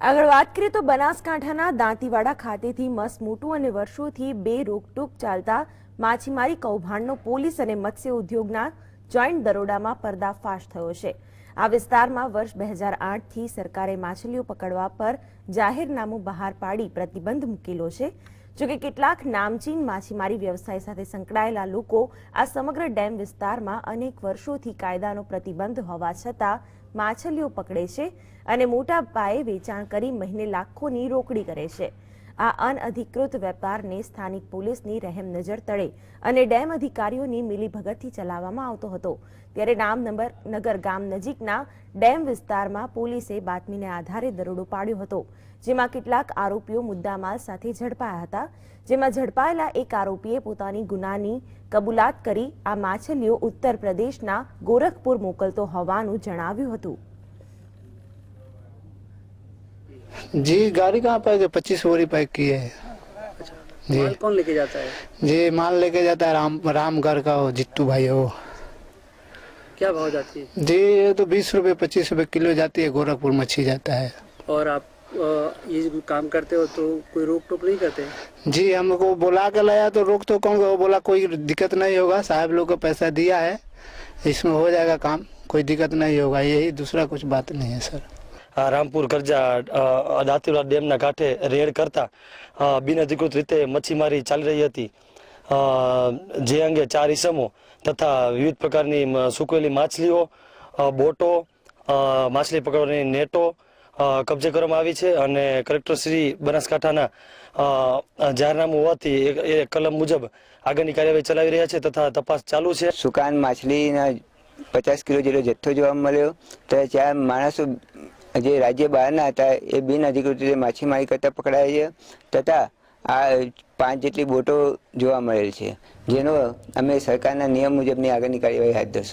આગળ વાત કરીએ તો બનાસકાંઠાના દાંતીવાડા ખાતેથી મસમોટું અને વર્ષોથી બે રોકટોક ચાલતા માછીમારી કૌભાંડનો પોલીસ અને મત્સ્ય ઉદ્યોગના જોઈન્ટ દરોડામાં પર્દાફાશ થયો છે। આ વિસ્તારમાં વર્ષ 2008થી સરકારે માછલીઓ પકડવા પર જાહેરનામું બહાર પાડી પ્રતિબંધ મૂકેલો છે। જોકે કેટલાક નામચીન માછીમારી વ્યવસાય સાથે સંકળાયેલા લોકો આ સમગ્ર ડેમ વિસ્તારમાં અનેક વર્ષોથી કાયદાનો પ્રતિબંધ હોવા છતાં માછલીઓ પકડે છે અને મોટા પાયે વેચાણ કરી મહિને લાખોની રોકડી કરે છે। આ અનઅધિકૃત વેપારને સ્થાનિક પોલીસની રહેમ નજર તળે અને ડેમ અધિકારીઓની મિલીભગતથી ચલાવવામાં આવતો હતો। ત્યારે રામનગર ગામ નજીકના ડેમ વિસ્તારમાં પોલીસે બાતમીને આધારે દરોડો પાડ્યો હતો, જેમાં કેટલાક આરોપીઓ મુદ્દામાલ સાથે ઝડપાયા હતા। જેમાં ઝડપાયેલા એક આરોપીએ પોતાની ગુનાની કબૂલાત કરી આ માછલીઓ ઉત્તર પ્રદેશના ગોરખપુર મોકલતો હોવાનું જણાવ્યું હતું। जी गाड़ी कहाँ पैक है? 25 बोरी पैक की है। अच्छा, जी माल कौन लेके जाता है? जी माल लेके जाता है रामगढ़ का वो जिट्टू भाई है वो। क्या भाव जाती है? जी ये तो 20 रुपए 25 रुपए किलो जाती है। गोरखपुर मच्छी जाता है। और आप ये काम करते हो तो कोई रोक टोक नहीं करते? जी हमको बुला के लाया तो रोक तो कौन, वो बोला कोई दिक्कत नहीं होगा, साहब लोग को पैसा दिया है, इसमें हो जाएगा काम, कोई दिक्कत नहीं होगा, यही, दूसरा कुछ बात नहीं है सर। રામપુર કરજા દાંતીવાડા ડેમના કાંઠે રેડ કરતા બિનઅધિકૃત રીતે મચ્છીમારી ચાલી રહી હતી, જે અંગે 4 ઇસમો તથા વિવિધ પ્રકારની સૂકવેલી માછલીઓ, બોટો, માછલી પકડવાની નેટો કબજે કરવામાં આવી છે અને કલેક્ટર શ્રી બનાસકાંઠાના જાહેરનામું હોવાથી એ કલમ મુજબ આગળની કાર્યવાહી ચલાવી રહ્યા છે તથા તપાસ ચાલુ છે। સુકાન માછલીના 50 કિલો જેટલો જથ્થો જોવા મળ્યો। તો 4 માણસો જે રાજ્ય બહારના હતા એ બિનઅધિકૃત રીતે માછીમારી કરતા પકડાયા છે તથા આ 5 જેટલી બોટો જોવા મળેલ છે, જેનો અમે સરકારના નિયમ મુજબની આગળની કાર્યવાહી હાથ ધરશું।